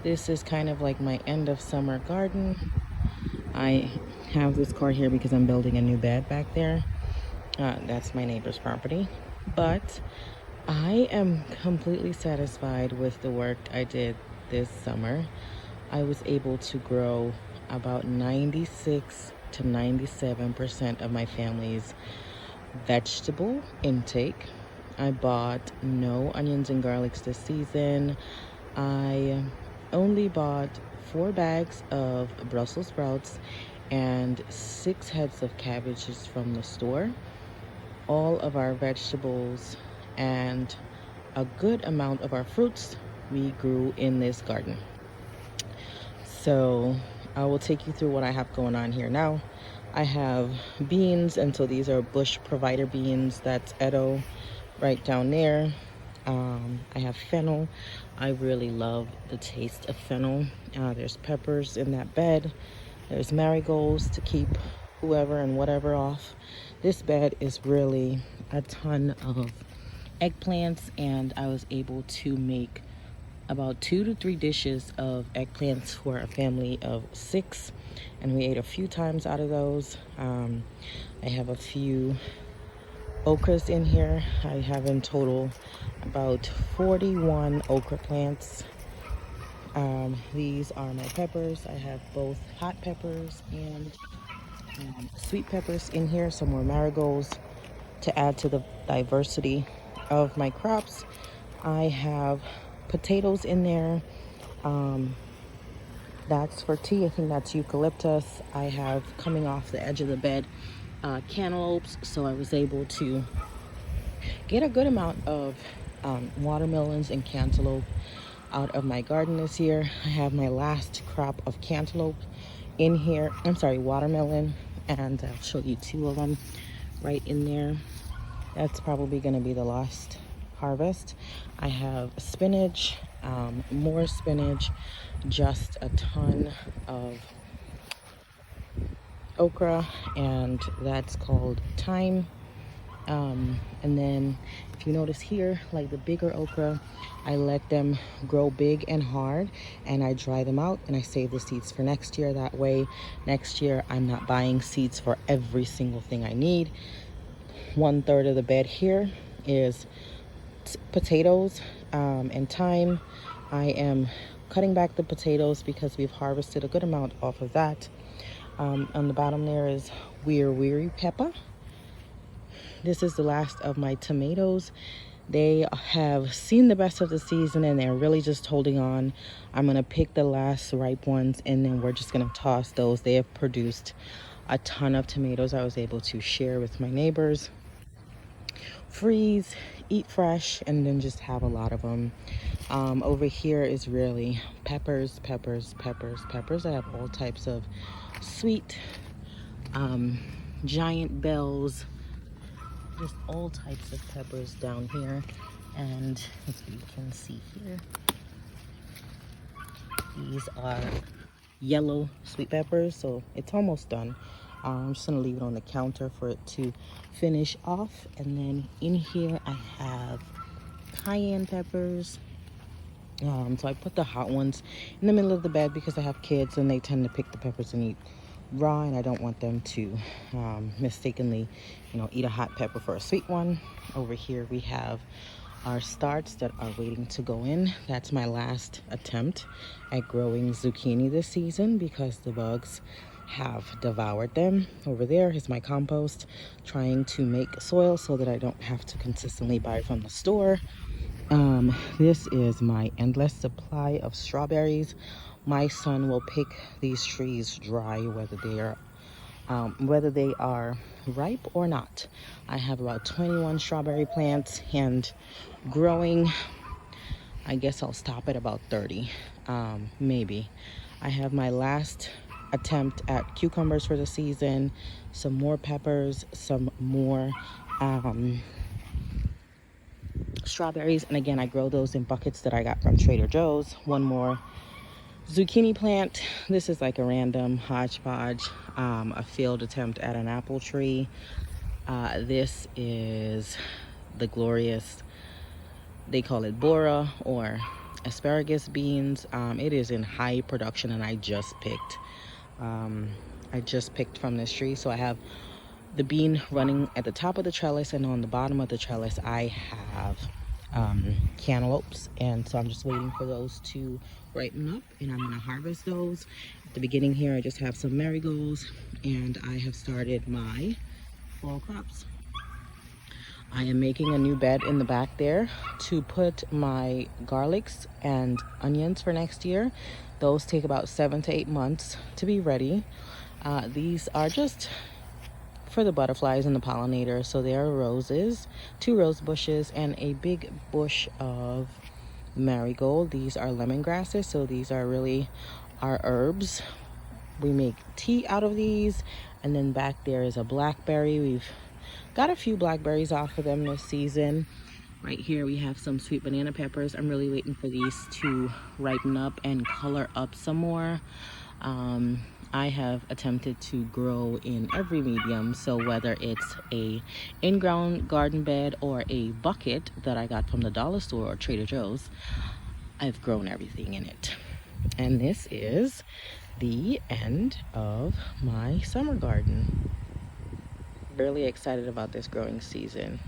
This is kind of like my end of summer garden. I have this car here because I'm building a new bed back there. That's my neighbor's property. But I am completely satisfied with the work I did this summer. I was able to grow about 96 to 97% of my family's vegetable intake. I bought no onions and garlics this season. I only bought 4 bags of Brussels sprouts and 6 heads of cabbages from the store. All of our vegetables and a good amount of our fruits we grew in this garden. So I will take you through what I have going on here now. I have beans, and so these are Bush Provider beans. That's Edo right down there. I have fennel. I really love the taste of fennel. There's peppers in that bed. There's marigolds to keep whoever and whatever off. This bed is really a ton of eggplants, and I was able to make about 2 to 3 dishes of eggplants for a family of 6, and we ate a few times out of those. I have a few okras in here. I have in total about 41 okra plants. These are my peppers. I have both hot peppers and sweet peppers in here, some more marigolds to add to the diversity of my crops. I have potatoes in there. That's for tea. I think that's eucalyptus. I have, coming off the edge of the bed, cantaloupes, so I was able to get a good amount of watermelons and cantaloupe out of my garden this year. I have my last crop of cantaloupe in here. I'm sorry, watermelon, and I'll show you 2 of them right in there. That's probably going to be the last harvest. I have spinach, more spinach, just a ton of okra, and that's called thyme. And then if you notice here, like the bigger okra, I let them grow big and hard, and I dry them out, and I save the seeds for next year. That way next year I'm not buying seeds for every single thing I need. 1/3 of the bed here is potatoes and thyme. I am cutting back the potatoes because we've harvested a good amount off of that. On the bottom there is weary pepper. This is the last of my tomatoes. They have seen the best of the season, and they're really just holding on. I'm gonna pick the last ripe ones, and then we're just gonna toss those. They have produced a ton of tomatoes I was able to share with my neighbors, freeze, eat fresh, and then just have a lot of them. Over here is really peppers. I have all types of sweet, giant bells, just all types of peppers down here. And as you can see here, these are yellow sweet peppers, so it's almost done. I'm just gonna leave it on the counter for it to finish off. And then in here I have cayenne peppers. So I put the hot ones in the middle of the bed because I have kids and they tend to pick the peppers and eat raw, and I don't want them to mistakenly, eat a hot pepper for a sweet one. Over here we have our starts that are waiting to go in. That's my last attempt at growing zucchini this season because the bugs have devoured them. Over there is my compost, trying to make soil so that I don't have to consistently buy from the store. This is my endless supply of strawberries. My son will pick these trees dry, whether they are ripe or not. I have about 21 strawberry plants, and growing, I guess I'll stop at about 30, maybe. I have my last attempt at cucumbers for the season, some more peppers, some more strawberries, and again I grow those in buckets that I got from Trader Joe's. One more zucchini plant. This is like a random hodgepodge, a failed attempt at an apple tree. This is the glorious, they call it Bora or asparagus beans. It is in high production, and I just picked from this tree. So I have the bean running at the top of the trellis, and on the bottom of the trellis I have cantaloupes, and so I'm just waiting for those to ripen up, and I'm gonna harvest those. At the beginning here I just have some marigolds, and I have started my fall crops. I am making a new bed in the back there to put my garlics and onions for next year. Those take about 7 to 8 months to be ready. These are just for the butterflies and the pollinators. So there are roses, 2 rose bushes, and a big bush of marigold. These are lemongrasses, so these are really our herbs. We make tea out of these. And then back there is a blackberry. We've got a few blackberries off of them this season. Right here we have some sweet banana peppers. I'm really waiting for these to ripen up and color up some more. I have attempted to grow in every medium, so whether it's a in-ground garden bed or a bucket that I got from the dollar store or Trader Joe's, I've grown everything in it. And this is the end of my summer garden. Really excited about this growing season.